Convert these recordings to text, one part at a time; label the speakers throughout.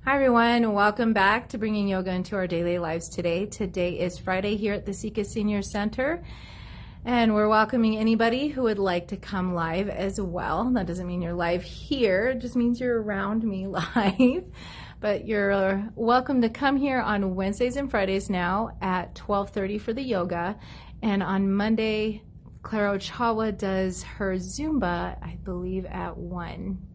Speaker 1: Hi everyone, welcome back to bringing yoga into our daily lives today. Today is Friday here at the Sika Senior Center, and we're welcoming anybody who would like to come live as well. That doesn't mean you're live here, it just means you're around me live. But you're welcome to come here on Wednesdays and Fridays now at 12:30 for the yoga, and on Monday, Clara Ochawa does her Zumba, I believe, at 1.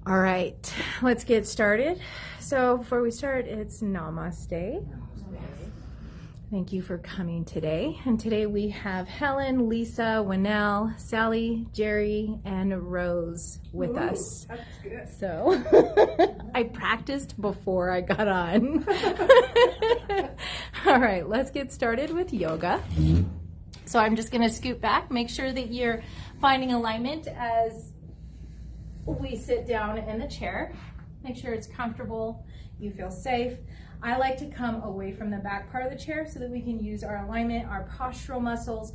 Speaker 1: All right, let's get started. So before we start, it's Namaste. Thank you for coming today. And today we have Helen, Lisa, Winnell, Sally, Jerry, and Rose with us.
Speaker 2: That's good.
Speaker 1: So I practiced before I got on. All right, let's get started with yoga. So I'm just going to scoot back, make sure that you're finding alignment as we sit down in the chair. Make sure it's comfortable, you feel safe. I like to come away from the back part of the chair so that we can use our alignment, our postural muscles.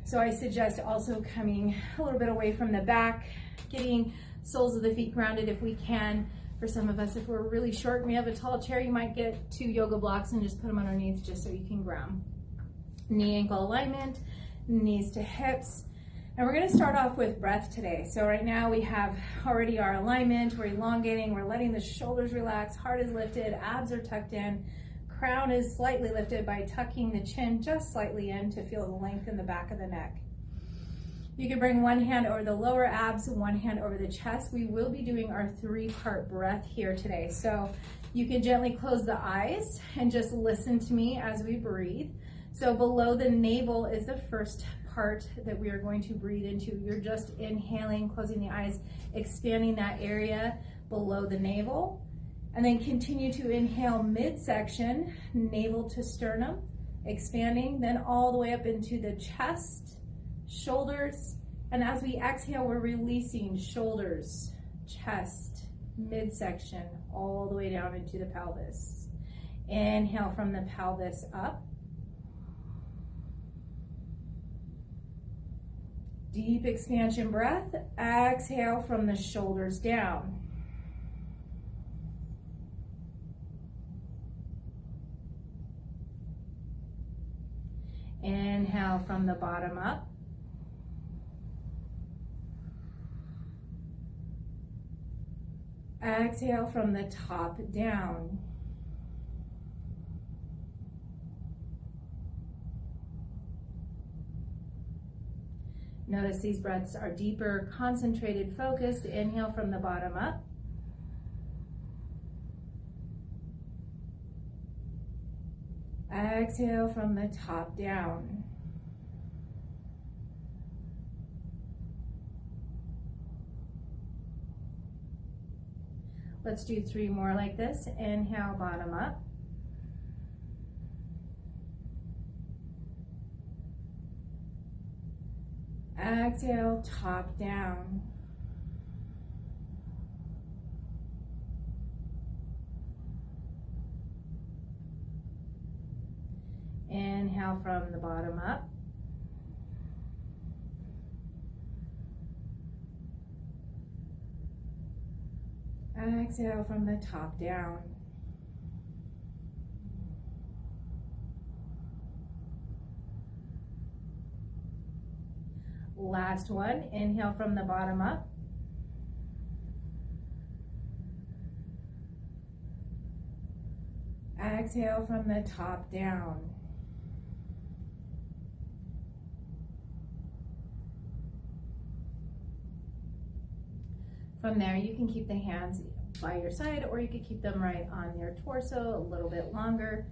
Speaker 1: So I suggest also coming a little bit away from the back, getting soles of the feet grounded if we can. For some of us, if we're really short and we have a tall chair, you might get 2 yoga blocks and just put them underneath just so you can ground. Knee ankle alignment, knees to hips. And we're going to start off with breath today. So right now we have already our alignment. We're elongating. We're letting the shoulders relax. Heart is lifted. Abs are tucked in. Crown is slightly lifted by tucking the chin just slightly in to feel the length in the back of the neck. You can bring one hand over the lower abs, one hand over the chest. We will be doing our 3-part breath here today. So you can gently close the eyes and just listen to me as we breathe. So below the navel is the first part that we are going to breathe into. You're just inhaling, closing the eyes, expanding that area below the navel, and then continue to inhale midsection, navel to sternum, expanding, then all the way up into the chest, shoulders, and as we exhale, we're releasing shoulders, chest, midsection, all the way down into the pelvis. Inhale from the pelvis up. Deep expansion breath. Exhale from the shoulders down. Inhale from the bottom up. Exhale from the top down. Notice these breaths are deeper, concentrated, focused. Inhale from the bottom up. Exhale from the top down. Let's do 3 more like this. Inhale, bottom up. Exhale, top down. Inhale from the bottom up. Exhale from the top down. Last one, inhale from the bottom up. Exhale from the top down. From there, you can keep the hands by your side, or you could keep them right on your torso a little bit longer.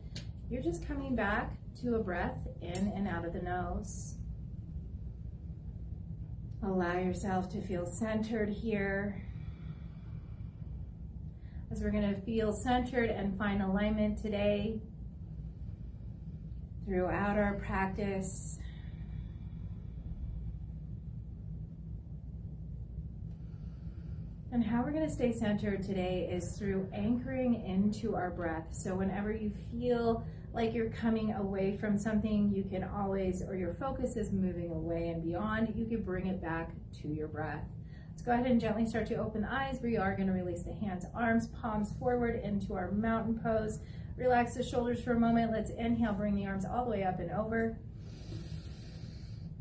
Speaker 1: You're just coming back to a breath in and out of the nose. Allow yourself to feel centered here. As we're going to feel centered and find alignment today throughout our practice. And how we're going to stay centered today is through anchoring into our breath. So whenever you feel like you're coming away from something, you can always, or your focus is moving away and beyond, you can bring it back to your breath. Let's Let's go ahead and gently start to open the eyes. We are going to release the hands, arms, palms forward into our mountain pose. Relax the shoulders for a moment. Let's inhale, bring the arms all the way up and over.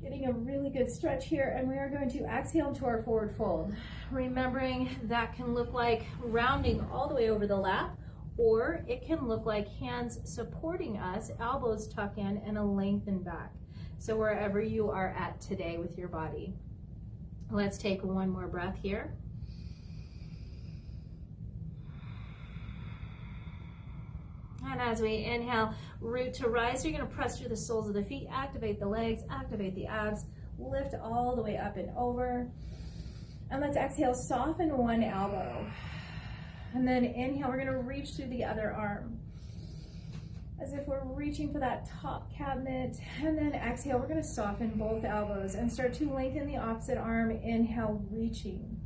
Speaker 1: Getting a really good stretch here, and we are going to exhale into our forward fold. Remembering that can look like rounding all the way over the lap, or it can look like hands supporting us, elbows tuck in, and a lengthen back. So wherever you are at today with your body. Let's take one more breath here. And as we inhale, root to rise, you're going to press through the soles of the feet, activate the legs, activate the abs, lift all the way up and over. And let's exhale, soften one elbow. And then inhale, we're going to reach through the other arm, as if we're reaching for that top cabinet. And then exhale, we're going to soften both elbows and start to lengthen the opposite arm. Inhale, reaching.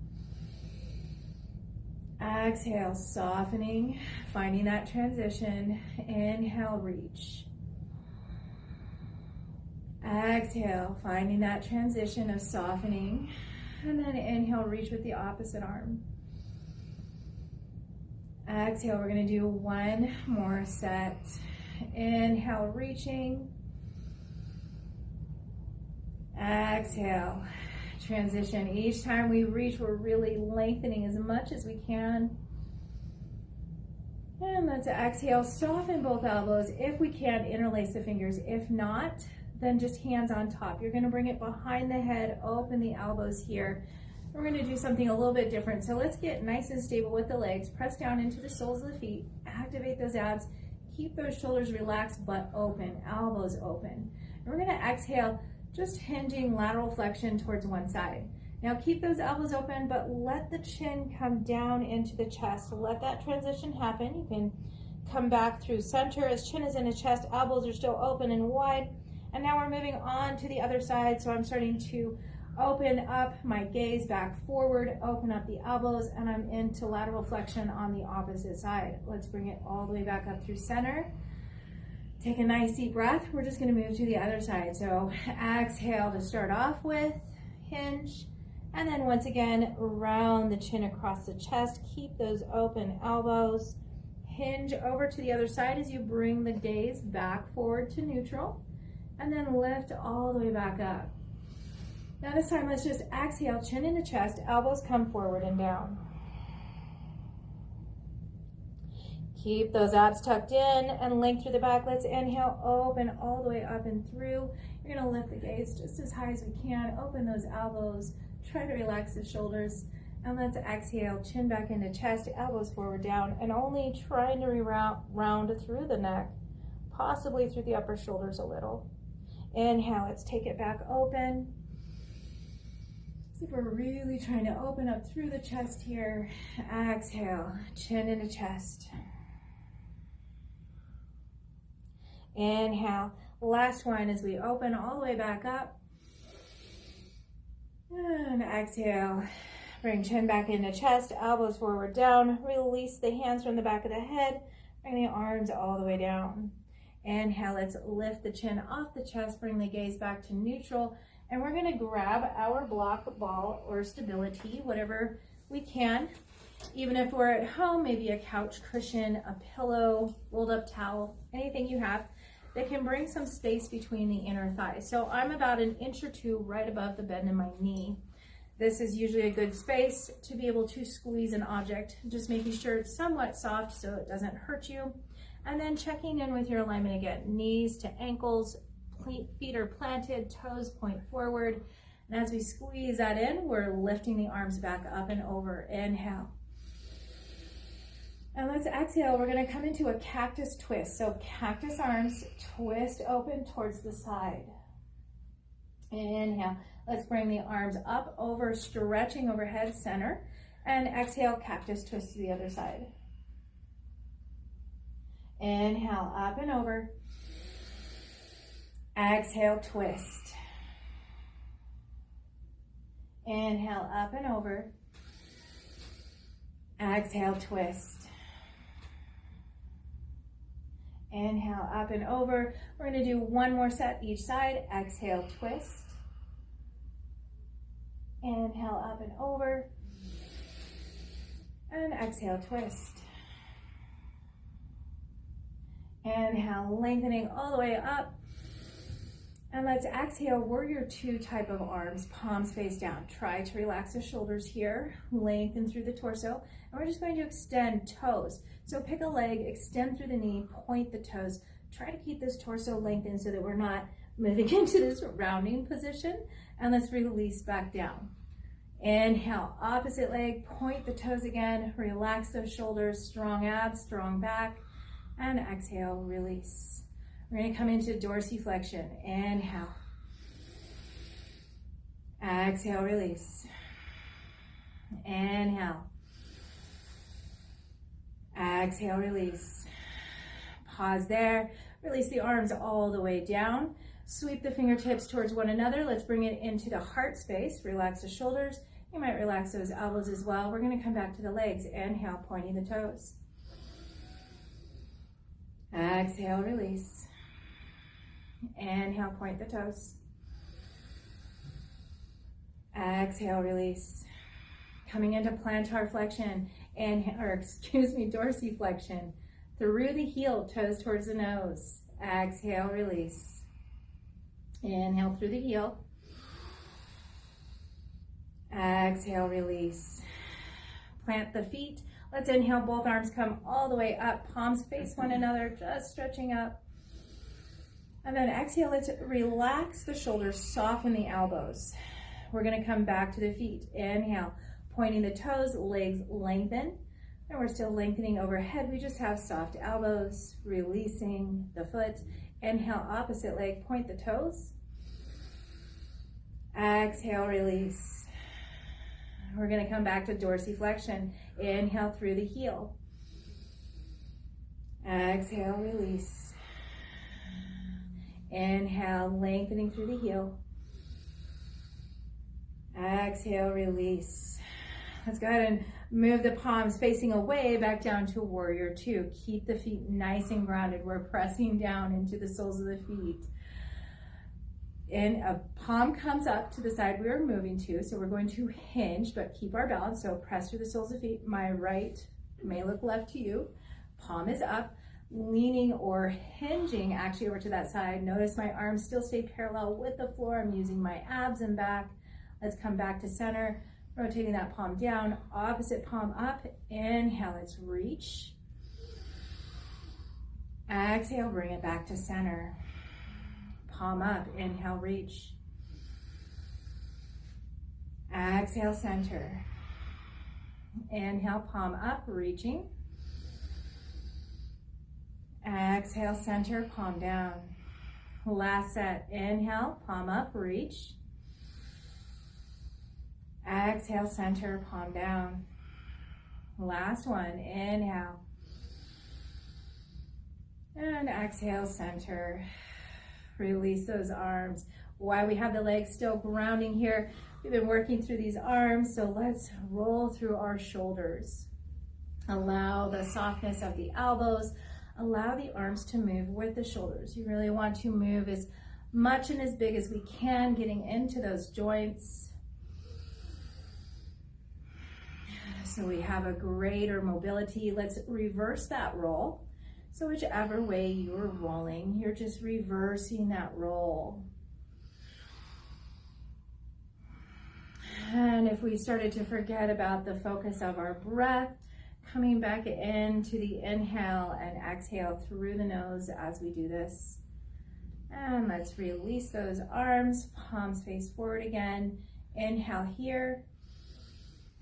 Speaker 1: Exhale, softening, finding that transition. Inhale, reach. Exhale, finding that transition of softening. And then inhale, reach with the opposite arm. Exhale, we're going to do one more set. Inhale, reaching. Exhale, transition. Each time we reach, we're really lengthening as much as we can. And let's exhale, soften both elbows. If we can, interlace the fingers. If not, then just hands on top. You're going to bring it behind the head, open the elbows here. We're going to do something a little bit different. So let's get nice and stable with the legs. Press down into the soles of the feet. Activate those abs. Keep those shoulders relaxed but open, elbows open. And we're going to exhale, just hinging lateral flexion towards one side. Now keep those elbows open, but let the chin come down into the chest. Let that transition happen. You can come back through center as chin is in the chest, elbows are still open and wide. And now we're moving on to the other side. So I'm starting to open up my gaze back forward, open up the elbows, and I'm into lateral flexion on the opposite side. Let's bring it all the way back up through center. Take a nice deep breath. We're just going to move to the other side. So exhale to start off with, hinge, and then once again, round the chin across the chest. Keep those open elbows. Hinge over to the other side as you bring the gaze back forward to neutral, and then lift all the way back up. Now this time, let's just exhale, chin in the chest, elbows come forward and down. Keep those abs tucked in and length through the back. Let's inhale, open all the way up and through. You're gonna lift the gaze just as high as we can. Open those elbows, try to relax the shoulders. And let's exhale, chin back into chest, elbows forward down, and only trying to round through the neck, possibly through the upper shoulders a little. Inhale, let's take it back open. So we're really trying to open up through the chest here. Exhale, chin into chest. Inhale, last one as we open all the way back up. And exhale, bring chin back into chest, elbows forward down. Release the hands from the back of the head, bring the arms all the way down. Inhale, let's lift the chin off the chest, bring the gaze back to neutral. And we're going to grab our block ball or stability, whatever we can. Even if we're at home, maybe a couch cushion, a pillow, rolled up towel, anything you have that can bring some space between the inner thighs. So I'm about an inch or two right above the bend in my knee. This is usually a good space to be able to squeeze an object, just making sure it's somewhat soft so it doesn't hurt you. And then checking in with your alignment again, knees to ankles, feet are planted, toes point forward. And as we squeeze that in, we're lifting the arms back up and over. Inhale. And let's exhale. We're going to come into a cactus twist. So cactus arms, twist open towards the side. Inhale. Let's bring the arms up over, stretching overhead center. And exhale, cactus twist to the other side. Inhale, up and over. Exhale, twist. Inhale, up and over. Exhale, twist. Inhale, up and over. We're going to do one more set each side. Exhale, twist. Inhale, up and over. And exhale, twist. Inhale, lengthening all the way up. And let's exhale, warrior two type of arms, palms face down. Try to relax the shoulders here, lengthen through the torso. And we're just going to extend toes. So pick a leg, extend through the knee, point the toes. Try to keep this torso lengthened so that we're not moving into this rounding position. And let's release back down. Inhale, opposite leg, point the toes again, relax those shoulders, strong abs, strong back, and exhale, release. We're going to come into dorsiflexion. Inhale. Exhale, release. Inhale. Exhale, release. Pause there. Release the arms all the way down. Sweep the fingertips towards one another. Let's bring it into the heart space. Relax the shoulders. You might relax those elbows as well. We're going to come back to the legs. Inhale, pointing the toes. Exhale, release. Inhale, point the toes. Exhale, release. Coming into plantar flexion, dorsiflexion. Through the heel, toes towards the nose. Exhale, release. Inhale through the heel. Exhale, release. Plant the feet. Let's inhale, both arms come all the way up, palms face one another, just stretching up. And then exhale, let's relax the shoulders, soften the elbows. We're gonna come back to the feet. Inhale, pointing the toes, legs lengthen. And we're still lengthening overhead. We just have soft elbows, releasing the foot. Inhale, opposite leg, point the toes. Exhale, release. We're gonna come back to dorsiflexion. Inhale through the heel. Exhale, release. Inhale, lengthening through the heel. Exhale, release. Let's go ahead and move the palms facing away back down to warrior two. Keep the feet nice and grounded. We're pressing down into the soles of the feet. And a palm comes up to the side we are moving to. So we're going to hinge, but keep our balance. So press through the soles of the feet. My right may look left to you. Palm is up, leaning or hinging actually over to that side. Notice my arms still stay parallel with the floor. I'm using my abs and back. Let's come back to center. Rotating that palm down, opposite palm up. Inhale, let's reach. Exhale, bring it back to center. Palm up, inhale, reach. Exhale, center. Inhale, palm up, reaching. Exhale, center, palm down. Last set, inhale, palm up, reach. Exhale, center, palm down. Last one, inhale. And exhale, center. Release those arms. While we have the legs still grounding here, we've been working through these arms, so let's roll through our shoulders. Allow the softness of the elbows. Allow the arms to move with the shoulders. You really want to move as much and as big as we can, getting into those joints. So we have a greater mobility. Let's reverse that roll. So whichever way you're rolling, you're just reversing that roll. And if we started to forget about the focus of our breath, coming back into the inhale and exhale through the nose as we do this. And let's release those arms, palms face forward again. Inhale here.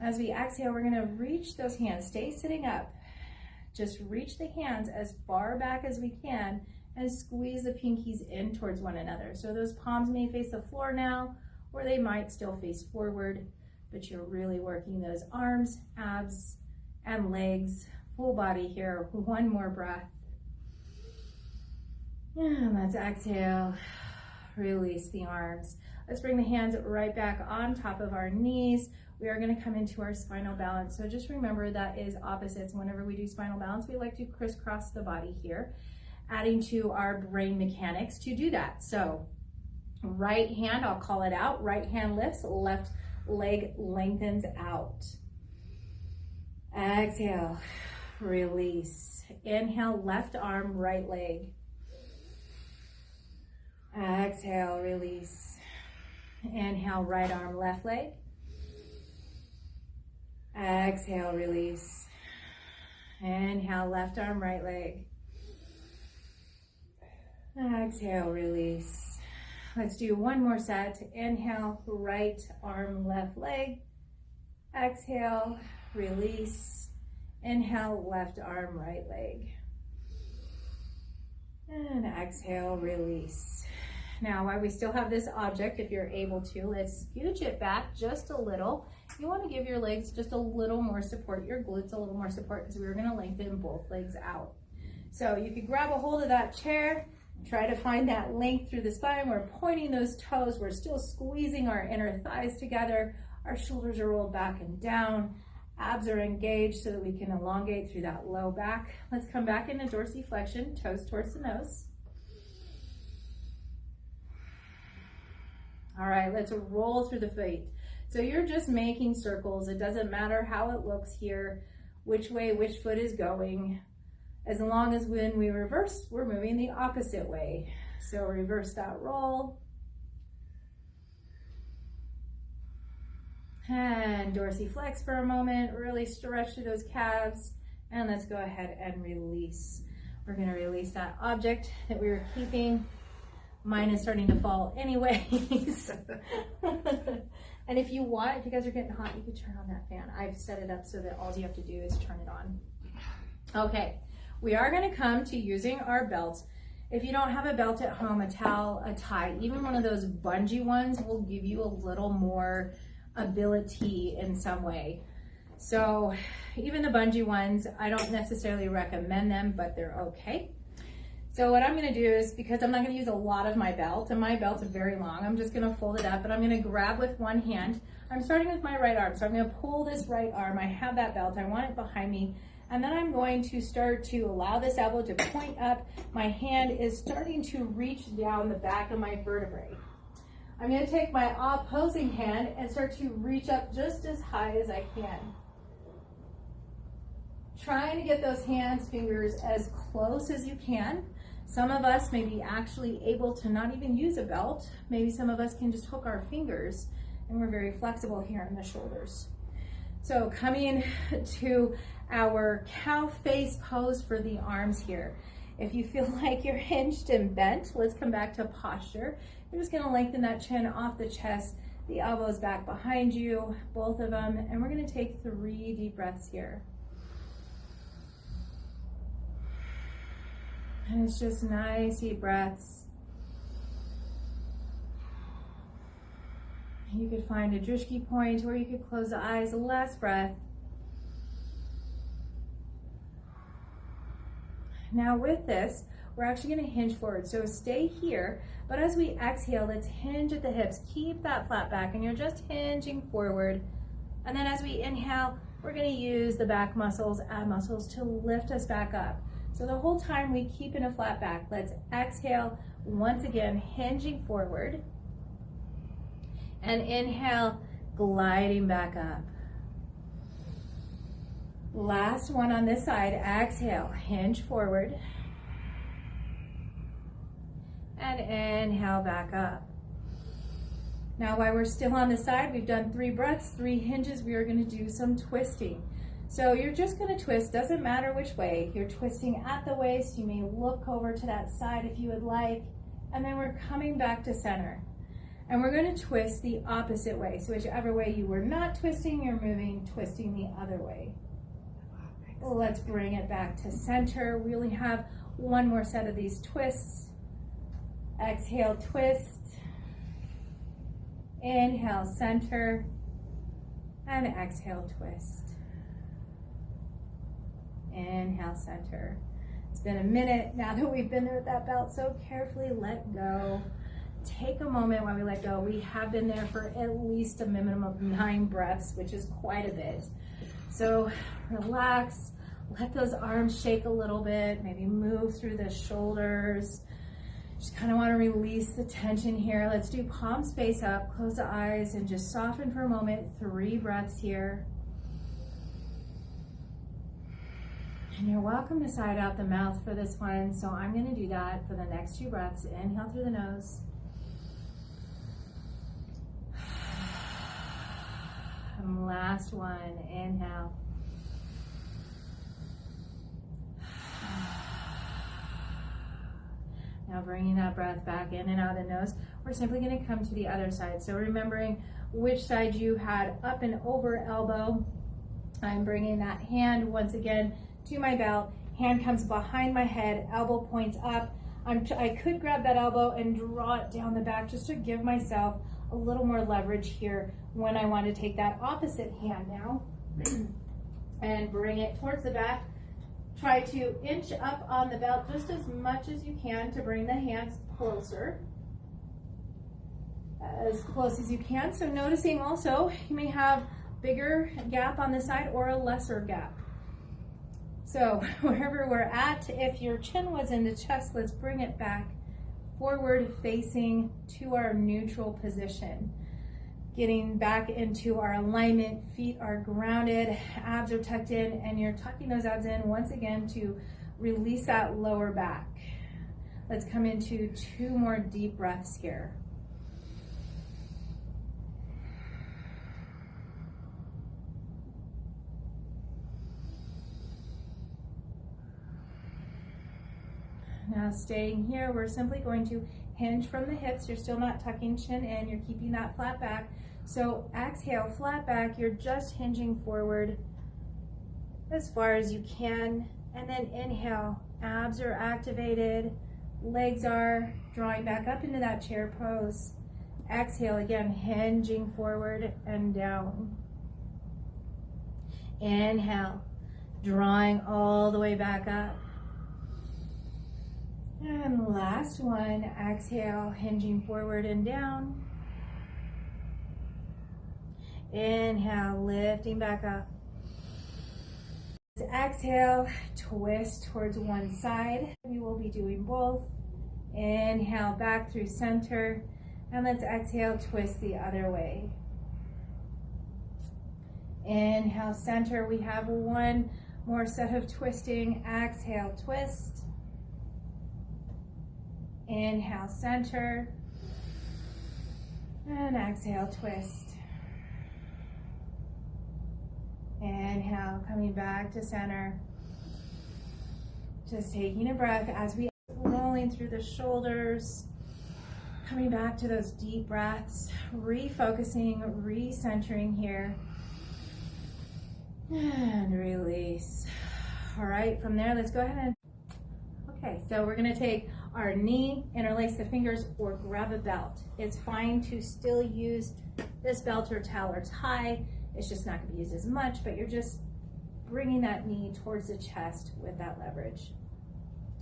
Speaker 1: As we exhale, we're gonna reach those hands. Stay sitting up. Just reach the hands as far back as we can and squeeze the pinkies in towards one another. So those palms may face the floor now, or they might still face forward, but you're really working those arms, abs, and legs, full body here. One more breath. And let's exhale, release the arms. Let's bring the hands right back on top of our knees. We are going to come into our spinal balance. So just remember that is opposites. Whenever we do spinal balance, we like to crisscross the body here, adding to our brain mechanics to do that. So right hand, I'll call it out. Right hand lifts, left leg lengthens out. Exhale, release. Inhale, left arm, right leg. Exhale, release. Inhale, right arm, left leg. Exhale, release. Inhale, left arm, right leg. Exhale, release. Let's do one more set. Inhale, right arm, left leg. Exhale, release. Inhale, left arm, right leg. And exhale, release. Now, while we still have this object, if you're able to, let's scooch it back just a little. You want to give your legs just a little more support, your glutes a little more support, because we're going to lengthen both legs out. So you could grab a hold of that chair, try to find that length through the spine. We're pointing those toes. We're still squeezing our inner thighs together. Our shoulders are rolled back and down. Abs are engaged so that we can elongate through that low back. Let's come back into dorsiflexion, toes towards the nose. All right, let's roll through the feet. So you're just making circles. It doesn't matter how it looks here, which way which foot is going, as long as when we reverse, we're moving the opposite way. So reverse that roll. And dorsiflex for a moment, really stretch through those calves, and let's go ahead and release. We're gonna release that object that we were keeping. Mine is starting to fall anyways. And if you want, if you guys are getting hot, you could turn on that fan. I've set it up so that all you have to do is turn it on. Okay, we are gonna come to using our belts. If you don't have a belt at home, a towel, a tie, even one of those bungee ones will give you a little more ability in some way. So even the bungee ones, I don't necessarily recommend them, but they're okay. So what I'm gonna do is, because I'm not gonna use a lot of my belt, and my belt's very long, I'm just gonna fold it up, and I'm gonna grab with one hand. I'm starting with my right arm, so I'm gonna pull this right arm. I have that belt, I want it behind me, and then I'm going to start to allow this elbow to point up. My hand is starting to reach down the back of my vertebrae. I'm gonna take my opposing hand and start to reach up just as high as I can. Trying to get those hands, fingers as close as you can. Some of us may be actually able to not even use a belt. Maybe some of us can just hook our fingers, and we're very flexible here in the shoulders. So coming to our cow face pose for the arms here. If you feel like you're hinged and bent, let's come back to posture. You're just gonna lengthen that chin off the chest, the elbows back behind you, both of them, and we're gonna take 3 deep breaths here. And it's just nice deep breaths. You could find a drishki point, or you could close the eyes. Last breath. Now with this, we're actually going to hinge forward. So stay here, but as we exhale, let's hinge at the hips. Keep that flat back, and you're just hinging forward. And then as we inhale, we're going to use the back muscles, ab muscles, to lift us back up. So the whole time we keep in a flat back. Let's exhale, once again, hinging forward. And inhale, gliding back up. Last one on this side, exhale, hinge forward. And inhale, back up. Now while we're still on the side, we've done 3 breaths, 3 hinges. We are gonna do some twisting. So you're just gonna twist, doesn't matter which way. You're twisting at the waist. You may look over to that side if you would like. And then we're coming back to center. And we're gonna twist the opposite way. So whichever way you were not twisting, you're moving, twisting the other way. Well, let's bring it back to center. We only have one more set of these twists. Exhale, twist. Inhale, center. And exhale, twist. Inhale, center. It's been a minute now that we've been there with that belt, so carefully let go. Take a moment while we let go. We have been there for at least a minimum of 9 breaths, which is quite a bit. So relax, let those arms shake a little bit, maybe move through the shoulders. Just kind of want to release the tension here. Let's do palms face up, close the eyes, and just soften for a moment. 3 breaths here. And you're welcome to side out the mouth for this one. So I'm going to do that for the next 2 breaths. Inhale through the nose. And last one, inhale. Now bringing that breath back in and out of the nose, we're simply going to come to the other side. So remembering which side you had up and over elbow, I'm bringing that hand once again to my belt. Hand comes behind my head, elbow points up. I could grab that elbow and draw it down the back just to give myself a little more leverage here when I want to take that opposite hand now and bring it towards the back. Try to inch up on the belt just as much as you can to bring the hands closer, as close as you can. So noticing also, you may have bigger gap on the side or a lesser gap. So wherever we're at, if your chin was in the chest, let's bring it back forward facing to our neutral position. Getting back into our alignment, feet are grounded, abs are tucked in, and you're tucking those abs in once again to release that lower back. Let's come into 2 more deep breaths here. Now staying here, we're simply going to hinge from the hips. You're still not tucking chin in, you're keeping that flat back. So exhale, flat back, you're just hinging forward as far as you can. And then inhale, abs are activated, legs are drawing back up into that chair pose. Exhale again, hinging forward and down. Inhale, drawing all the way back up. And last one, exhale, hinging forward and down. Inhale, lifting back up. Exhale, twist towards one side. We will be doing both. Inhale, back through center. And let's exhale, twist the other way. Inhale, center. We have 1 more set of twisting. Exhale, twist. Inhale, center. And exhale, twist. Inhale, coming back to center. Just taking a breath as we rolling through the shoulders. Coming back to those deep breaths, refocusing, recentering here. And release. All right, from there, let's go ahead and, okay, so we're gonna take our knee, interlace the fingers, or grab a belt. It's fine to still use this belt or towel or tie. It's just not gonna be used as much, but you're just bringing that knee towards the chest with that leverage.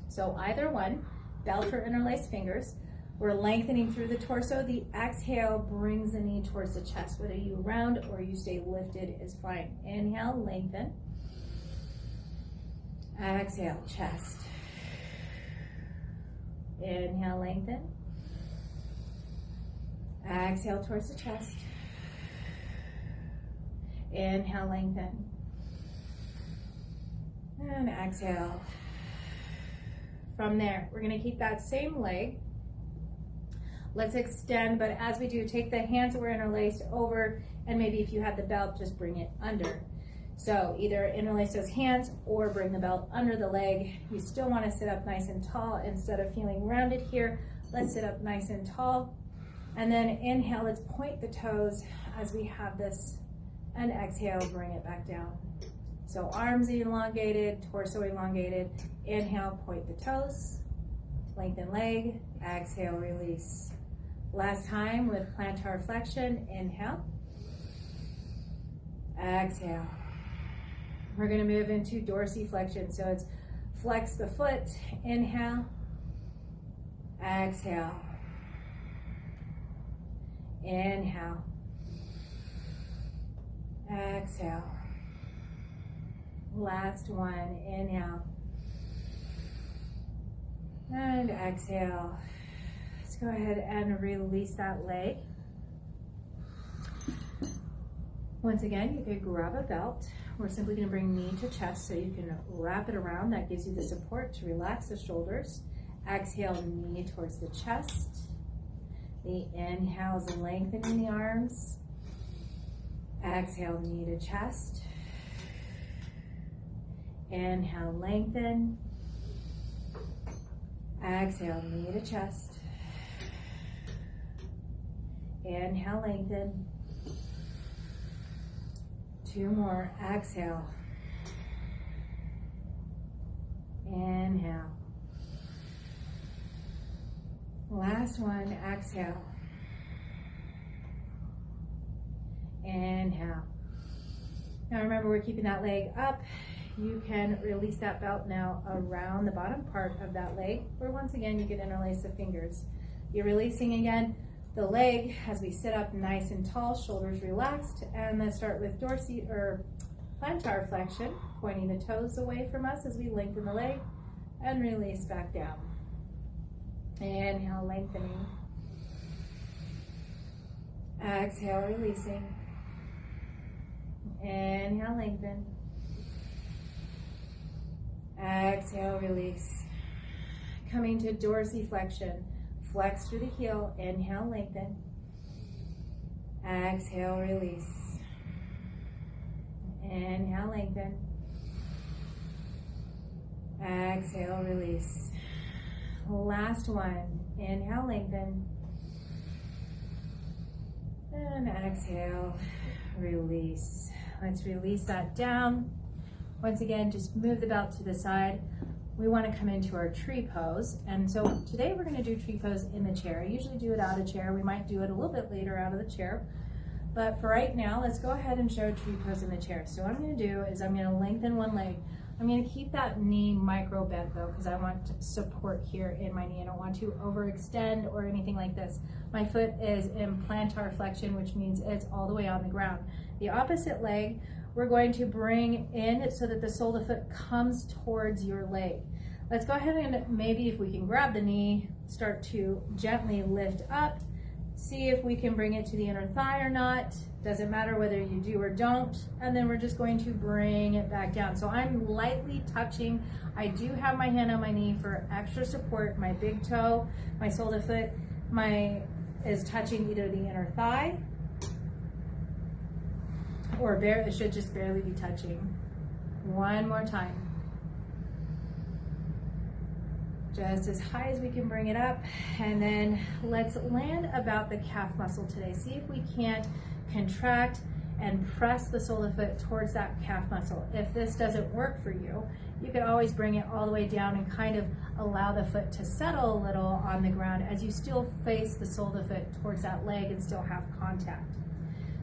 Speaker 1: So either one, belt or interlaced fingers. We're lengthening through the torso. The exhale brings the knee towards the chest. Whether you round or you stay lifted is fine. Inhale, lengthen. Exhale, chest. Inhale, lengthen. Exhale towards the chest. Inhale, lengthen. And exhale. From there, we're going to keep that same leg. Let's extend, but as we do, take the hands that were interlaced over, and maybe if you had the belt, just bring it under. So either interlace those hands or bring the belt under the leg. You still want to sit up nice and tall. Instead of feeling rounded here, let's sit up nice and tall. And then inhale, let's point the toes as we have this, and exhale, bring it back down. So arms elongated, torso elongated. Inhale, point the toes, lengthen leg, exhale, release. Last time with plantar flexion, inhale, exhale. We're gonna move into dorsiflexion. So it's flex the foot, inhale, exhale, inhale, exhale. Last one, inhale, and exhale. go ahead and release that leg. Once again, you could grab a belt. We're simply going to bring knee to chest so you can wrap it around. That gives you the support to relax the shoulders. Exhale, knee towards the chest. The inhale is lengthening the arms. Exhale, knee to chest. Inhale, lengthen. Exhale, knee to chest. Inhale, lengthen. 2 more. Exhale. Inhale. Last one. Exhale. Inhale. Now remember, we're keeping that leg up. You can release that belt now around the bottom part of that leg, or once again, you can interlace the fingers. You're releasing again the leg as we sit up nice and tall, shoulders relaxed, and let's start with dorsal or plantar flexion, pointing the toes away from us as we lengthen the leg and release back down. Inhale, lengthening. Exhale, releasing. Inhale, lengthen. Exhale, release. Coming to dorsiflexion. Flex through the heel. Inhale, lengthen. Exhale, release. Inhale, lengthen. Exhale, release. Last one. Inhale, lengthen. And exhale, release. Let's release that down. Once again, just move the belt to the side. We want to come into our tree pose. And so today we're going to do tree pose in the chair. I usually do it out of chair. We might do it a little bit later out of the chair. But for right now, let's go ahead and show tree pose in the chair. So what I'm going to do is I'm going to lengthen one leg. I'm going to keep that knee micro bent though, because I want support here in my knee. I don't want to overextend or anything like this. My foot is in plantar flexion, which means it's all the way on the ground. The opposite leg, we're going to bring in so that the sole of the foot comes towards your leg. Let's go ahead and maybe if we can grab the knee, start to gently lift up. See if we can bring it to the inner thigh or not. Doesn't matter whether you do or don't. And then we're just going to bring it back down. So I'm lightly touching. I do have my hand on my knee for extra support. My big toe, my sole of the foot, is touching either the inner thigh or it should just barely be touching. One more time. Just as high as we can bring it up, and then let's land about the calf muscle today. See if we can't contract and press the sole of the foot towards that calf muscle. If this doesn't work for you, you could always bring it all the way down and kind of allow the foot to settle a little on the ground as you still face the sole of the foot towards that leg and still have contact.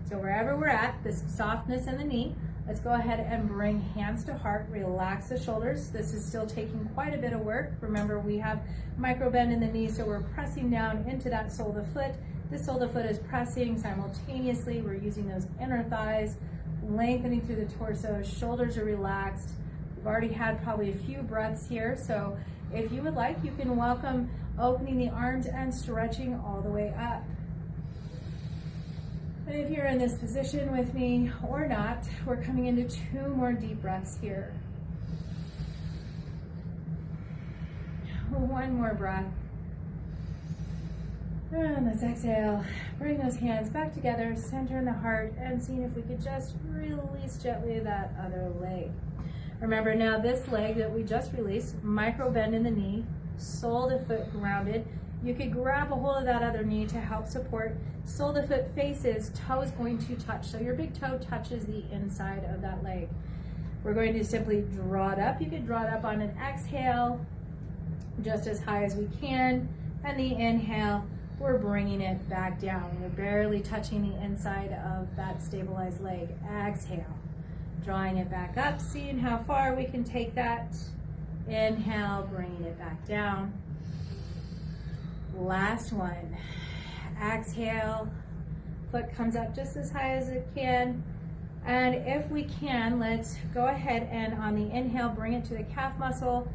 Speaker 1: So wherever we're at, this softness in the knee, let's go ahead and bring hands to heart, relax the shoulders. This is still taking quite a bit of work. Remember, we have micro bend in the knee, so we're pressing down into that sole of the foot. This sole of the foot is pressing simultaneously. We're using those inner thighs, lengthening through the torso. Shoulders are relaxed. We've already had probably a few breaths here, so if you would like, you can welcome opening the arms and stretching all the way up. And if you're in this position with me or not, we're coming into 2 more deep breaths here. 1 more breath. And let's exhale. Bring those hands back together, center in the heart, and seeing if we could just release gently that other leg. Remember now this leg that we just released, micro bend in the knee, sole of the foot grounded. You could grab a hold of that other knee to help support. Sole of the foot faces, toe is going to touch. So your big toe touches the inside of that leg. We're going to simply draw it up. You could draw it up on an exhale, just as high as we can. And the inhale, we're bringing it back down. We're barely touching the inside of that stabilized leg. Exhale, drawing it back up, seeing how far we can take that. Inhale, bringing it back down. Last one. Exhale, foot comes up just as high as it can. And if we can, let's go ahead and on the inhale, bring it to the calf muscle,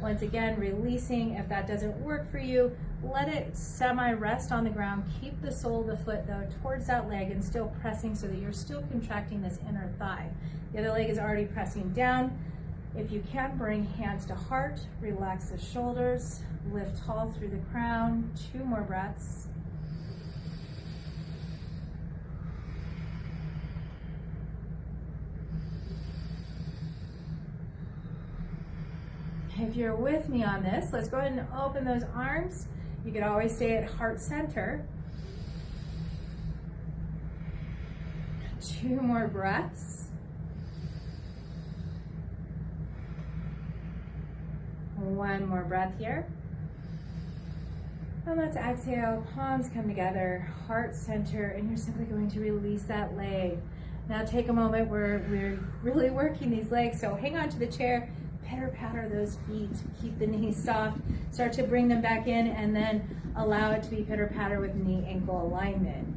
Speaker 1: Once again, releasing. If that doesn't work for you, let it semi-rest on the ground. Keep the sole of the foot though towards that leg and still pressing so that you're still contracting this inner thigh. The other leg is already pressing down. If you can, bring hands to heart, relax the shoulders, lift tall through the crown. 2 more breaths. If you're with me on this, let's go ahead and open those arms. You could always stay at heart center. 2 more breaths. 1 more breath here. And let's exhale, palms come together, heart center, and you're simply going to release that leg. Now take a moment where we're really working these legs, so hang on to the chair, pitter patter those feet, keep the knees soft, start to bring them back in, and then allow it to be pitter patter with knee ankle alignment.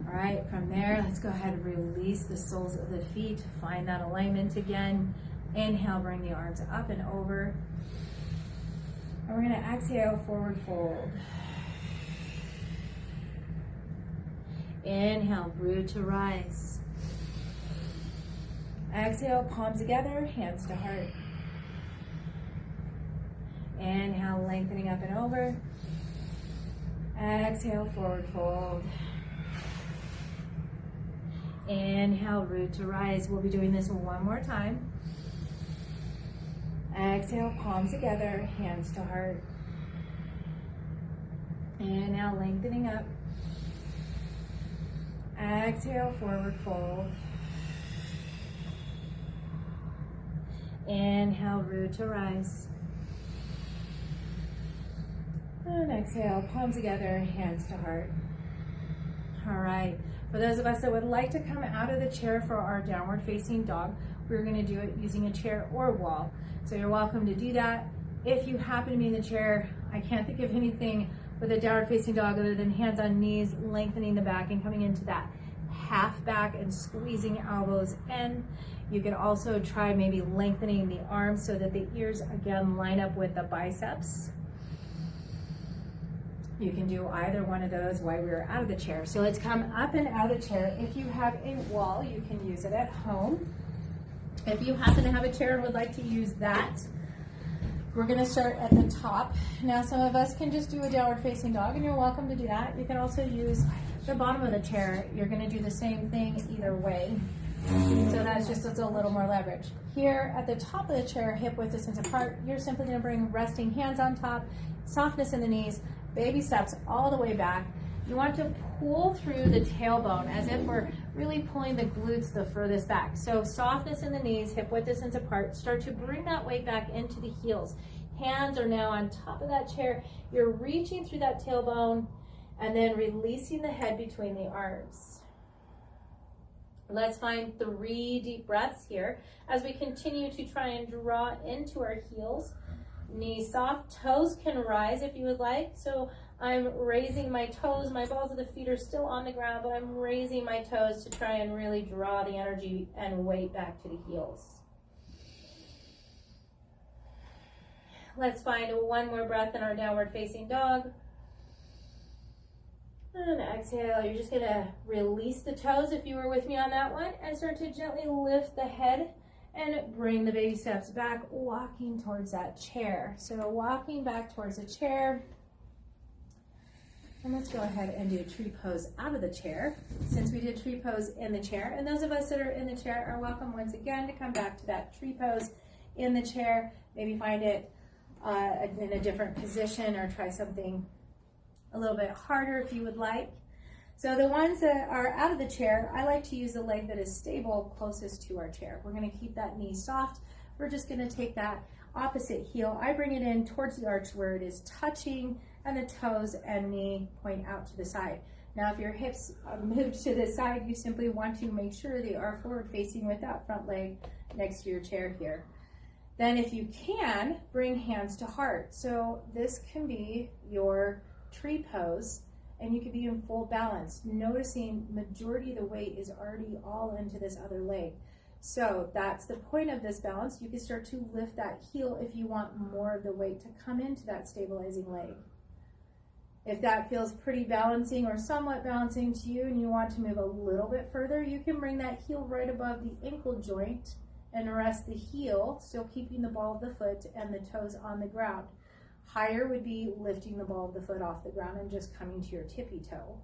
Speaker 1: All right, from there, let's go ahead and release the soles of the feet, find that alignment again. Inhale, bring the arms up and over. And we're gonna exhale, forward fold. Inhale, root to rise. Exhale, palms together, hands to heart. Inhale, lengthening up and over. Exhale, forward fold. Inhale, root to rise. We'll be doing this 1 more time. Exhale, palms together, hands to heart. Inhale, lengthening up. Exhale, forward fold. Inhale, root to rise. And exhale, palms together, hands to heart. All right, for those of us that would like to come out of the chair for our downward facing dog, we're gonna do it using a chair or wall. So you're welcome to do that. If you happen to be in the chair, I can't think of anything with a downward facing dog other than hands on knees, lengthening the back and coming into that half back and squeezing elbows in. You can also try maybe lengthening the arms so that the ears again line up with the biceps. You can do either one of those while we're out of the chair. So let's come up and out of the chair. If you have a wall, you can use it at home. If you happen to have a chair and would like to use that, we're gonna start at the top. Now some of us can just do a downward facing dog, and you're welcome to do that. You can also use the bottom of the chair. You're gonna do the same thing either way. So that's just a little more leverage. Here at the top of the chair, hip width distance apart, you're simply gonna bring resting hands on top, softness in the knees, baby steps all the way back. You want to pull through the tailbone as if we're really pulling the glutes the furthest back. So softness in the knees, hip width distance apart. Start to bring that weight back into the heels. Hands are now on top of that chair. You're reaching through that tailbone and then releasing the head between the arms. Let's find 3 deep breaths here as we continue to try and draw into our heels. Knees soft, toes can rise if you would like. So I'm raising my toes, my balls of the feet are still on the ground, but I'm raising my toes to try and really draw the energy and weight back to the heels. Let's find 1 more breath in our downward facing dog. And exhale, you're just gonna release the toes if you were with me on that one, and start to gently lift the head and bring the baby steps back, walking towards that chair. So walking back towards the chair. And let's go ahead and do a tree pose out of the chair, since we did tree pose in the chair. And those of us that are in the chair are welcome once again to come back to that tree pose in the chair. Maybe find it in a different position or try something a little bit harder if you would like. So the ones that are out of the chair, I like to use the leg that is stable closest to our chair. We're gonna keep that knee soft. We're just gonna take that opposite heel. I bring it in towards the arch where it is touching, and the toes and knee point out to the side. Now if your hips move to the side, you simply want to make sure they are forward facing with that front leg next to your chair here. Then if you can, bring hands to heart. So this can be your tree pose, and you can be in full balance, noticing majority of the weight is already all into this other leg. So that's the point of this balance. You can start to lift that heel if you want more of the weight to come into that stabilizing leg. If that feels pretty balancing or somewhat balancing to you and you want to move a little bit further, you can bring that heel right above the ankle joint and rest the heel, still keeping the ball of the foot and the toes on the ground. Higher would be lifting the ball of the foot off the ground and just coming to your tippy toe.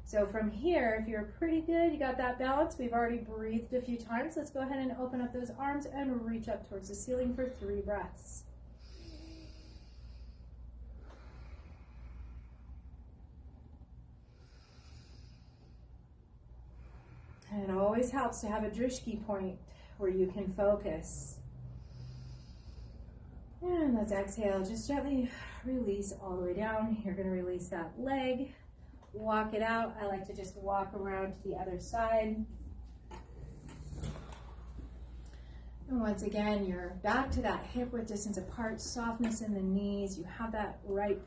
Speaker 1: So from here, if you're pretty good, you got that balance, we've already breathed a few times, let's go ahead and open up those arms and reach up towards the ceiling for 3 breaths. And it always helps to have a drishti point where you can focus. And let's exhale, just gently release all the way down. You're gonna release that leg, walk it out. I like to just walk around to the other side. And once again, you're back to that hip width distance apart, softness in the knees. You have that right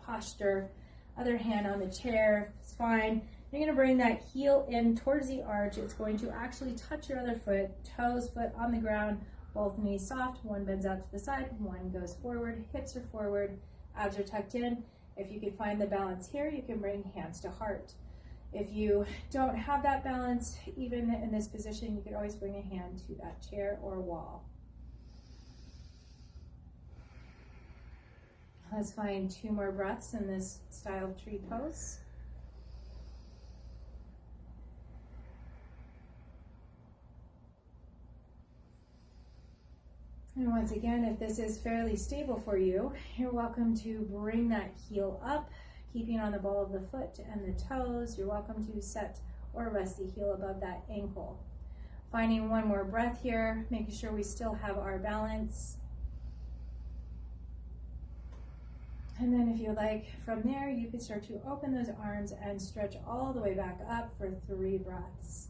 Speaker 1: posture. Other hand on the chair, it's fine. You're gonna bring that heel in towards the arch. It's going to actually touch your other foot, toes, foot on the ground, both knees soft. One bends out to the side, one goes forward, hips are forward, abs are tucked in. If you can find the balance here, you can bring hands to heart. If you don't have that balance, even in this position, you could always bring a hand to that chair or wall. Let's find 2 more breaths in this style of tree pose. And once again, if this is fairly stable for you, you're welcome to bring that heel up, keeping on the ball of the foot and the toes. You're welcome to set or rest the heel above that ankle. Finding 1 more breath here, making sure we still have our balance. And then if you like, from there, you can start to open those arms and stretch all the way back up for 3 breaths.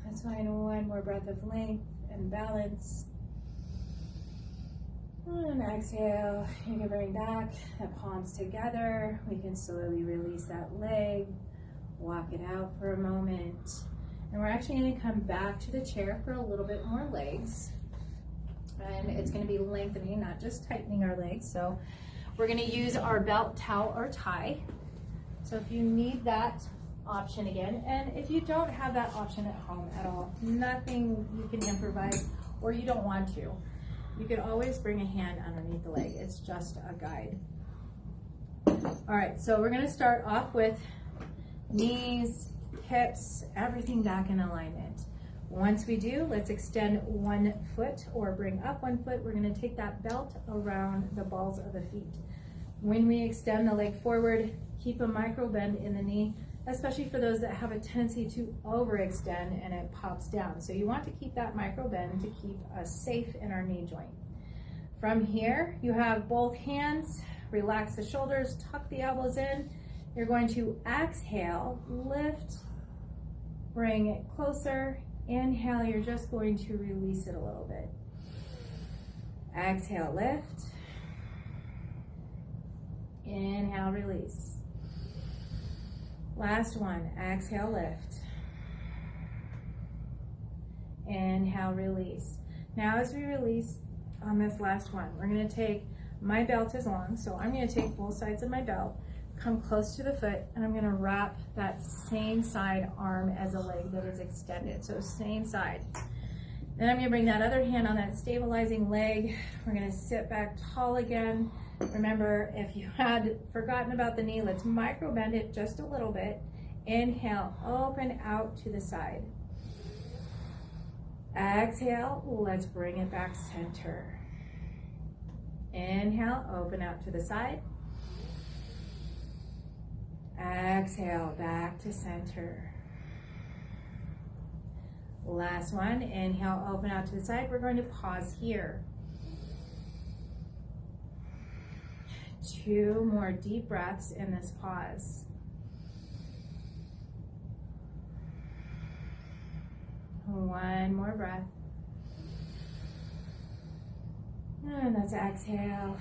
Speaker 1: Let's find 1 more breath of length and balance. And exhale, you can bring back the palms together. We can slowly release that leg, walk it out for a moment. And we're actually going to come back to the chair for a little bit more legs. And it's going to be lengthening, not just tightening our legs. So we're going to use our belt, towel, or tie. So if you need that option again, and if you don't have that option at home at all, nothing you can improvise, or you don't want to, you can always bring a hand underneath the leg. It's just a guide. All right, so we're going to start off with knees, hips, everything back in alignment. Once we do, let's extend 1 foot or bring up 1 foot. We're going to take that belt around the balls of the feet. When we extend the leg forward, keep a micro bend in the knee, especially for those that have a tendency to overextend and it pops down. So you want to keep that micro bend to keep us safe in our knee joint. From here, you have both hands, relax the shoulders, tuck the elbows in. You're going to exhale, lift, bring it closer. Inhale, you're just going to release it a little bit. Exhale, lift. Inhale, release. Last one, exhale, lift. Inhale, release. Now as we release on this last one, we're going to take, my belt is long, so I'm going to take both sides of my belt, come close to the foot, and I'm going to wrap that same side arm as a leg that is extended, so same side. Then I'm going to bring that other hand on that stabilizing leg. We're going to sit back tall again. Remember, if you had forgotten about the knee, let's micro bend it just a little bit. Inhale, open out to the side. Exhale, let's bring it back center. Inhale, open out to the side. Exhale, back to center. Last one, inhale, open out to the side. We're going to pause here. 2 more deep breaths in this pause. One more breath. And let's exhale.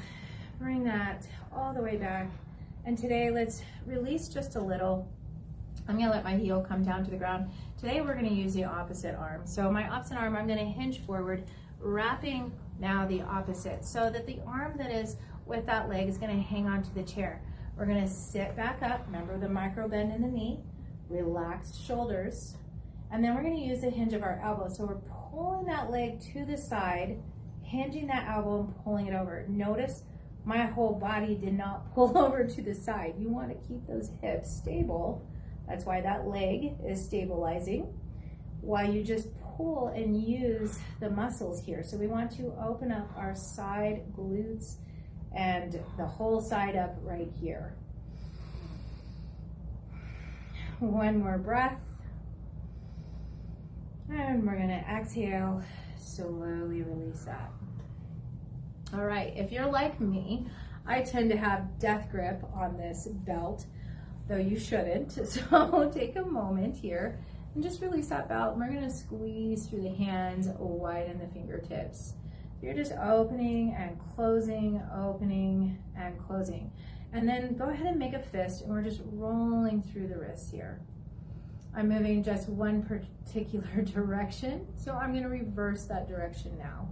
Speaker 1: bring that all the way back. And today, let's release just a little. I'm gonna let my heel come down to the ground. Today, we're gonna use the opposite arm. So my opposite arm, I'm gonna hinge forward, wrapping now the opposite, so that the arm that is with that leg is gonna hang onto the chair. We're gonna sit back up, remember the micro bend in the knee, relaxed shoulders, and then we're gonna use the hinge of our elbow. So we're pulling that leg to the side, hinging that elbow and pulling it over. Notice my whole body did not pull over to the side. You want to keep those hips stable. That's why that leg is stabilizing, while you just pull and use the muscles here. So we want to open up our side glutes and the whole side up right here. One more breath. And we're gonna exhale, slowly release that. All right, if you're like me, I tend to have death grip on this belt, though you shouldn't. So take a moment here and just release that belt. And we're gonna squeeze through the hands, widen the fingertips. So you're just opening and closing, opening and closing. And then go ahead and make a fist, and we're just rolling through the wrists here. I'm moving just one particular direction, so I'm gonna reverse that direction now.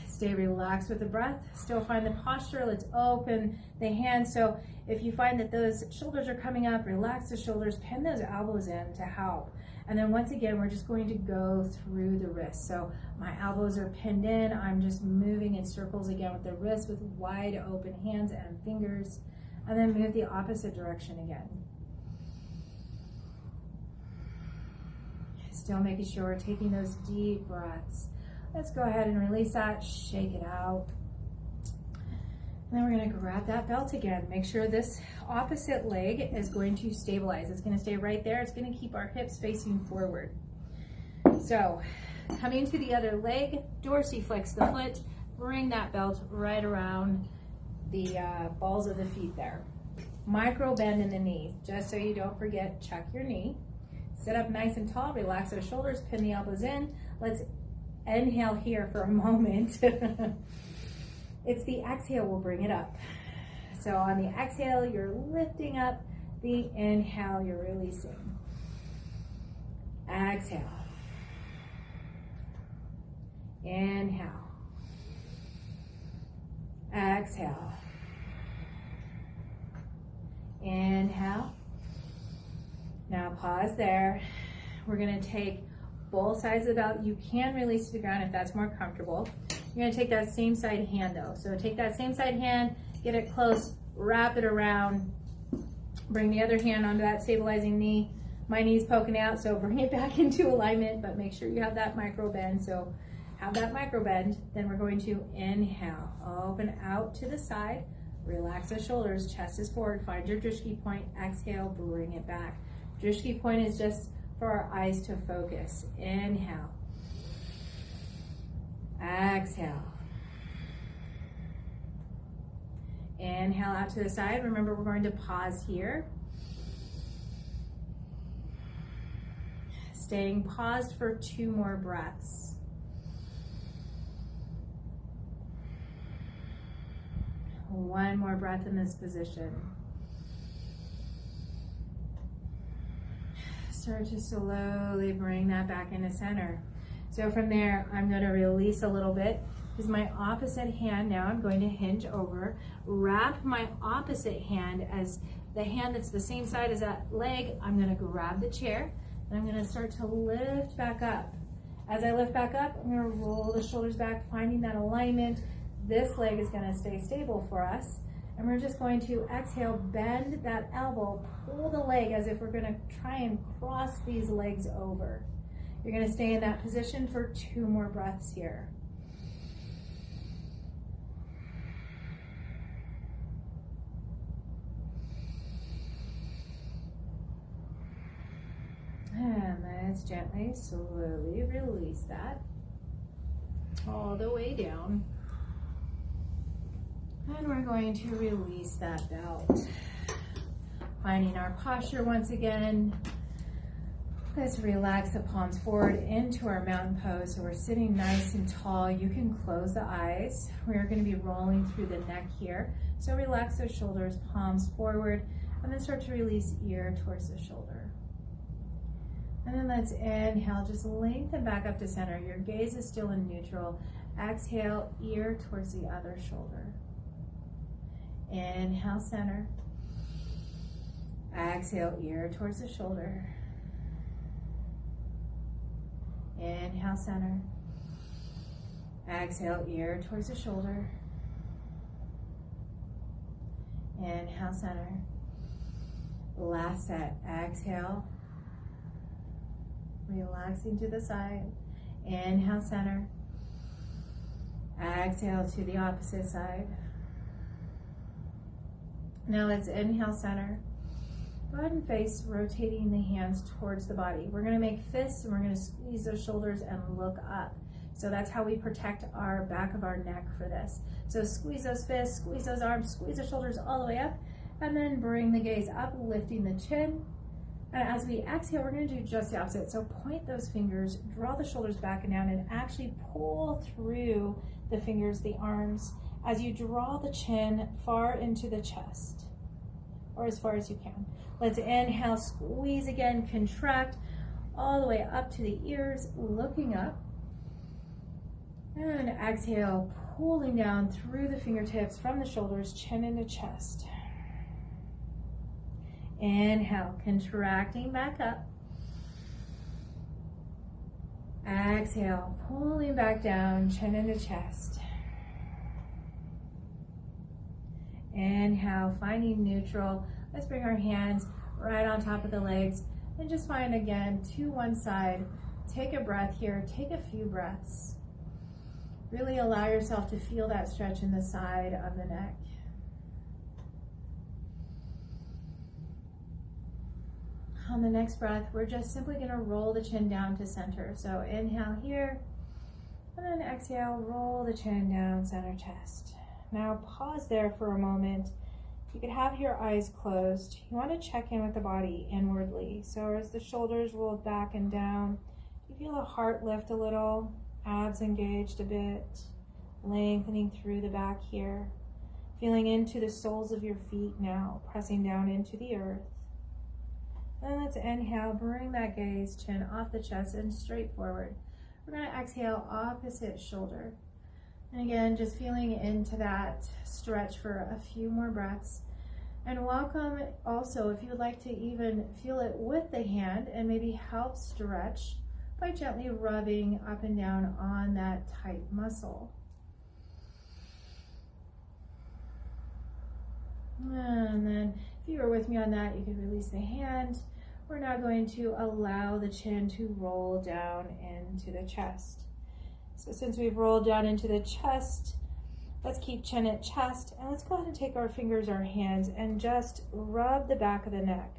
Speaker 1: Stay relaxed with the breath. Still find the posture. Let's open the hands. So if you find that those shoulders are coming up, relax the shoulders, pin those elbows in to help. And then once again, we're just going to go through the wrists. So my elbows are pinned in. I'm just moving in circles again with the wrists with wide open hands and fingers. And then move the opposite direction again. Still making sure we're taking those deep breaths. Let's go ahead and release that, shake it out. And then we're gonna grab that belt again. Make sure this opposite leg is going to stabilize. It's gonna stay right there. It's gonna keep our hips facing forward. So, coming to the other leg, dorsiflex the foot, bring that belt right around the balls of the feet there. Micro bend in the knee, just so you don't forget, check your knee. Sit up nice and tall, relax those shoulders, pin the elbows in. Let's inhale here for a moment. It's the exhale will bring it up. So on the exhale, you're lifting up. The inhale, you're releasing. Exhale. Inhale. Exhale. Inhale. Now pause there. We're gonna take both sides of the belt. You can release to the ground if that's more comfortable. You're gonna take that same side hand though. So take that same side hand, get it close, wrap it around, bring the other hand onto that stabilizing knee. My knee's poking out, so bring it back into alignment, but make sure you have that micro bend. So have that micro bend. Then we're going to inhale, open out to the side, relax the shoulders, chest is forward, find your drishti point, exhale, bring it back. Drishti point is just for our eyes to focus. Inhale. Exhale. Inhale out to the side. Remember, we're going to pause here. Staying paused for 2 more breaths. One more breath in this position. Start to slowly bring that back into center. So from there, I'm going to release a little bit. Is my opposite hand now. I'm going to hinge over, wrap my opposite hand as the hand that's the same side as that leg. I'm going to grab the chair and I'm going to start to lift back up. As I lift back up, I'm going to roll the shoulders back, finding that alignment. This leg is going to stay stable for us. And we're just going to exhale, bend that elbow, pull the leg as if we're going to try and cross these legs over. You're going to stay in that position for 2 more breaths here. And let's gently, slowly release that all the way down. And we're going to release that belt. Finding our posture once again. Let's relax the palms forward into our mountain pose. So we're sitting nice and tall. You can close the eyes. We're going to be rolling through the neck here. So relax those shoulders, palms forward, and then start to release ear towards the shoulder. And then let's inhale, just lengthen back up to center. Your gaze is still in neutral. Exhale, ear towards the other shoulder. Inhale, center. Exhale, ear towards the shoulder. Inhale, center. Exhale, ear towards the shoulder. Inhale, center. Last set. Exhale. Relaxing to the side. Inhale, center. Exhale to the opposite side. Now let's inhale, center. Go ahead and face, rotating the hands towards the body. We're going to make fists and we're going to squeeze those shoulders and look up. So that's how we protect our back of our neck for this. So squeeze those fists, squeeze those arms, squeeze the shoulders all the way up, and then bring the gaze up, lifting the chin. And as we exhale, we're going to do just the opposite. So point those fingers, draw the shoulders back and down, and actually pull through the fingers, the arms, as you draw the chin far into the chest, or as far as you can. Let's inhale, squeeze again, contract all the way up to the ears, looking up. And exhale, pulling down through the fingertips from the shoulders, chin into chest. Inhale, contracting back up. Exhale, pulling back down, chin into chest. Inhale, finding neutral. Let's bring our hands right on top of the legs and just find again to one side. Take a breath here, take a few breaths. Really allow yourself to feel that stretch in the side of the neck. On the next breath, we're just simply going to roll the chin down to center. So inhale here, and then exhale, roll the chin down, center chest. Now pause there for a moment. You could have your eyes closed. You want to check in with the body inwardly. So as the shoulders rolled back and down, you feel the heart lift a little, abs engaged a bit, lengthening through the back here, feeling into the soles of your feet now, pressing down into the earth. And let's inhale, bring that gaze, chin off the chest and straight forward. We're going to exhale, opposite shoulder. And again, just feeling into that stretch for a few more breaths. And welcome also, if you would like to even feel it with the hand and maybe help stretch by gently rubbing up and down on that tight muscle. And then if you were with me on that, you could release the hand. We're now going to allow the chin to roll down into the chest. So since we've rolled down into the chest, let's keep chin at chest, and let's go ahead and take our fingers, our hands, and just rub the back of the neck.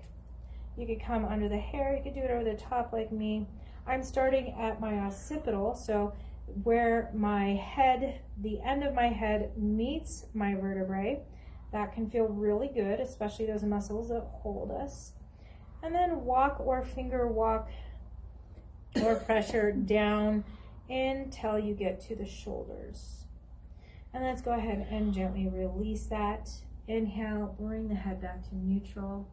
Speaker 1: You could come under the hair, you could do it over the top like me. I'm starting at my occipital, so where my head, the end of my head meets my vertebrae. That can feel really good, especially those muscles that hold us. And then walk or finger walk or pressure down until you get to the shoulders. And let's go ahead and gently release that. Inhale, bring the head back to neutral.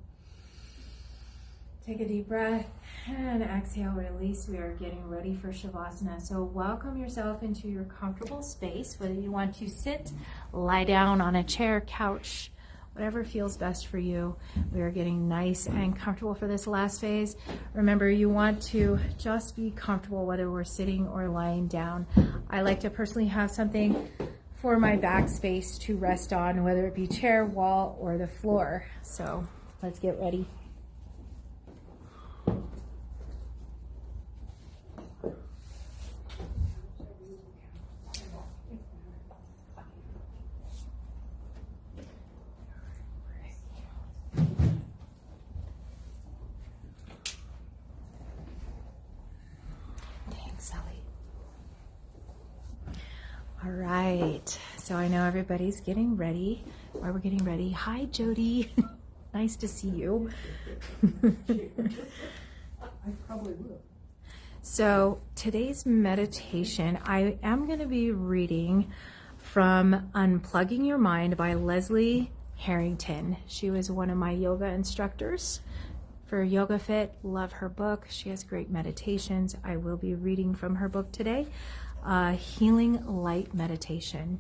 Speaker 1: Take a deep breath and exhale, release. We are getting ready for Shavasana. So welcome yourself into your comfortable space, whether you want to sit, lie down on a chair, couch, whatever feels best for you. We are getting nice and comfortable for this last phase. Remember, you want to just be comfortable whether we're sitting or lying down. I like to personally have something for my back space to rest on, whether it be chair, wall, or the floor. So let's get ready. All right, so I know everybody's getting ready, or we're getting ready. Hi, Jody. Nice to see you.
Speaker 2: I probably will.
Speaker 1: So today's meditation, I am going to be reading from Unplugging Your Mind by Leslie Harrington. She was one of my yoga instructors for Yoga Fit. Love her book. She has great meditations. I will be reading from her book today, Healing Light Meditation.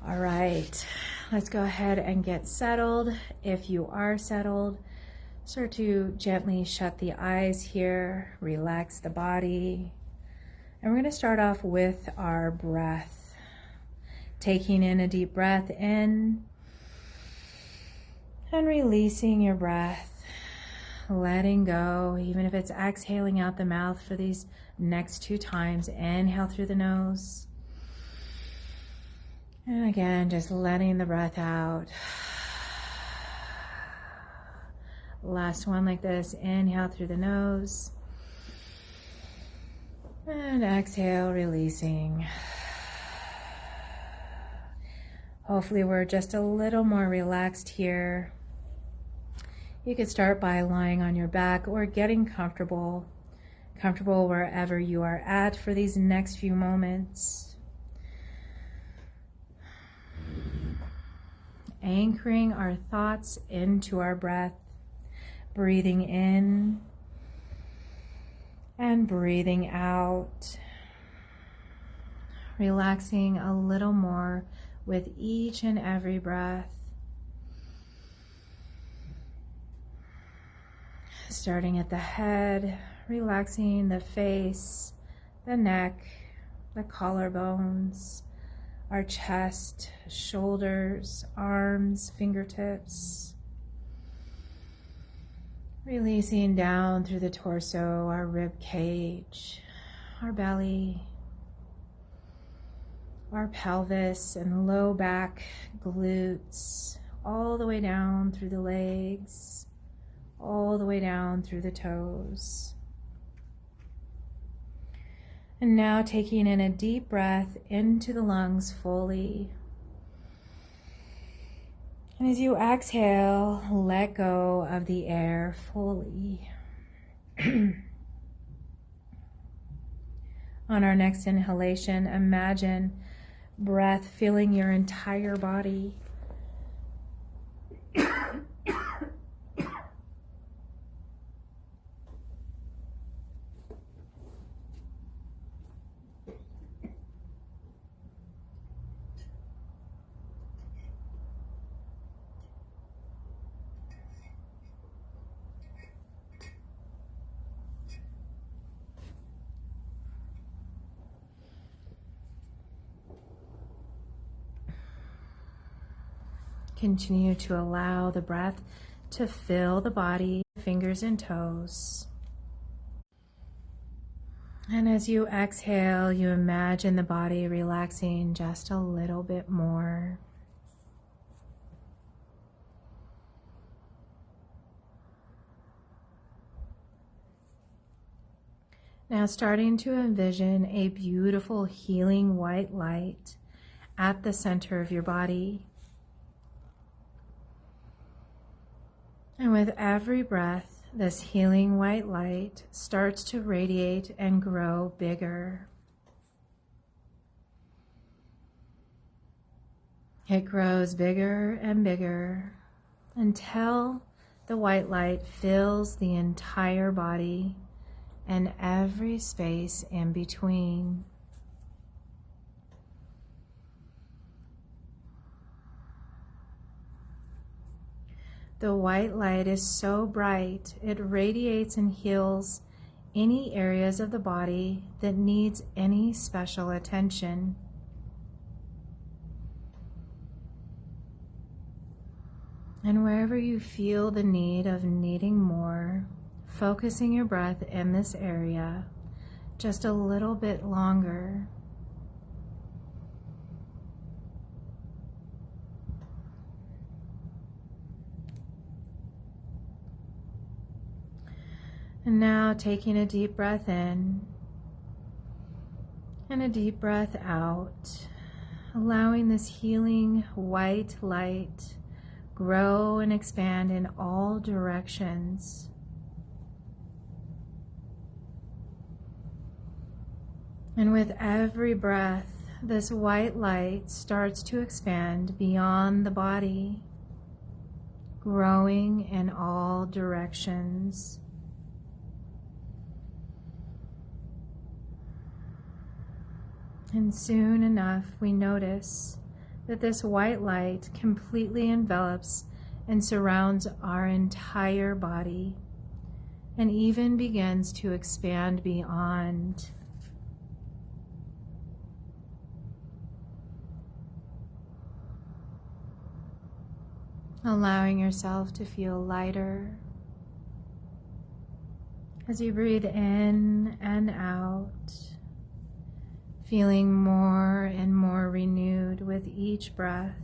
Speaker 1: All right, let's go ahead and get settled. If you are settled, start to gently shut the eyes here, relax the body. And we're going to start off with our breath. Taking in a deep breath in and releasing your breath, letting go, even if it's exhaling out the mouth for these next 2 times. Inhale through the nose. And again, just letting the breath out. Last one like this. Inhale through the nose. And exhale, releasing. Hopefully we're just a little more relaxed here. You could start by lying on your back or getting comfortable wherever you are at for these next few moments. Anchoring our thoughts into our breath, breathing in and breathing out, relaxing a little more with each and every breath. Starting at the head, relaxing the face, the neck, the collarbones, our chest, shoulders, arms, fingertips. Releasing down through the torso, our rib cage, our belly, our pelvis and low back, glutes, all the way down through the legs, all the way down through the toes. And now taking in a deep breath into the lungs fully. And as you exhale, let go of the air fully. On our next inhalation, imagine breath filling your entire body. Continue to allow the breath to fill the body, fingers and toes. And as you exhale, you imagine the body relaxing just a little bit more. Now starting to envision a beautiful healing white light at the center of your body. And with every breath, this healing white light starts to radiate and grow bigger. It grows bigger and bigger until the white light fills the entire body and every space in between. The white light is so bright, it radiates and heals any areas of the body that needs any special attention. And wherever you feel the need of needing more, focusing your breath in this area just a little bit longer. And now taking a deep breath in and a deep breath out, allowing this healing white light grow and expand in all directions. And with every breath, this white light starts to expand beyond the body, growing in all directions. And soon enough, we notice that this white light completely envelops and surrounds our entire body, and even begins to expand beyond. Allowing yourself to feel lighter as you breathe in and out, feeling more and more renewed with each breath,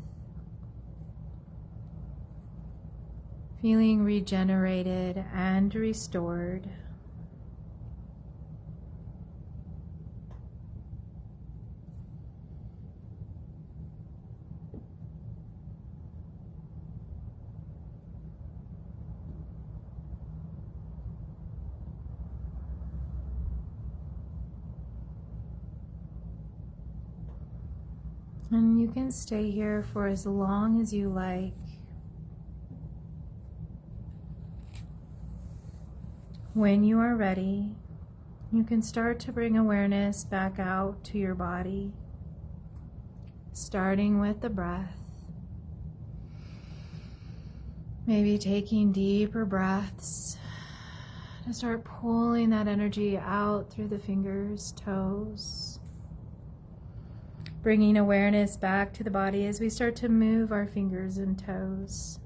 Speaker 1: feeling regenerated and restored. And you can stay here for as long as you like. When you are ready, you can start to bring awareness back out to your body, starting with the breath. Maybe taking deeper breaths to start pulling that energy out through the fingers, toes. Bringing awareness back to the body as we start to move our fingers and toes.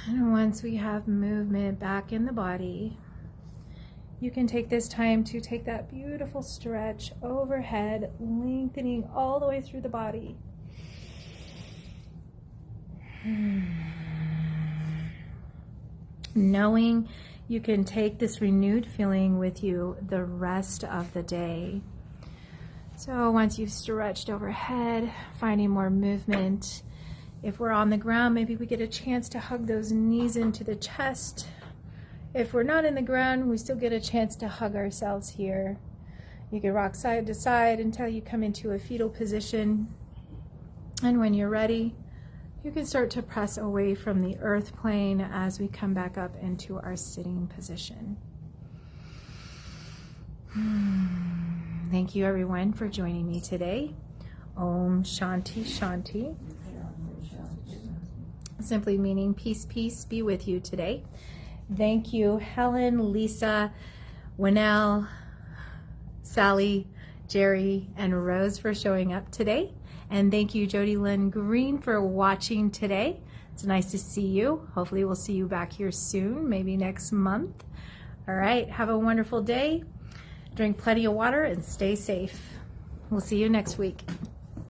Speaker 1: And once we have movement back in the body, you can take this time to take that beautiful stretch overhead, lengthening all the way through the body. Knowing you can take this renewed feeling with you the rest of the day. So once you've stretched overhead, finding more movement. If we're on the ground, maybe we get a chance to hug those knees into the chest. If we're not in the ground, we still get a chance to hug ourselves here. You can rock side to side until you come into a fetal position. And when you're ready, you can start to press away from the earth plane as we come back up into our sitting position. Thank you everyone for joining me today. Om Shanti Shanti. Simply meaning peace, peace be with you today. Thank you Helen, Lisa, Winnell, Sally, Jerry, and Rose for showing up today. And thank you, Jody Lynn Green, for watching today. It's nice to see you. Hopefully we'll see you back here soon, maybe next month. All right, have a wonderful day. Drink plenty of water and stay safe. We'll see you next week.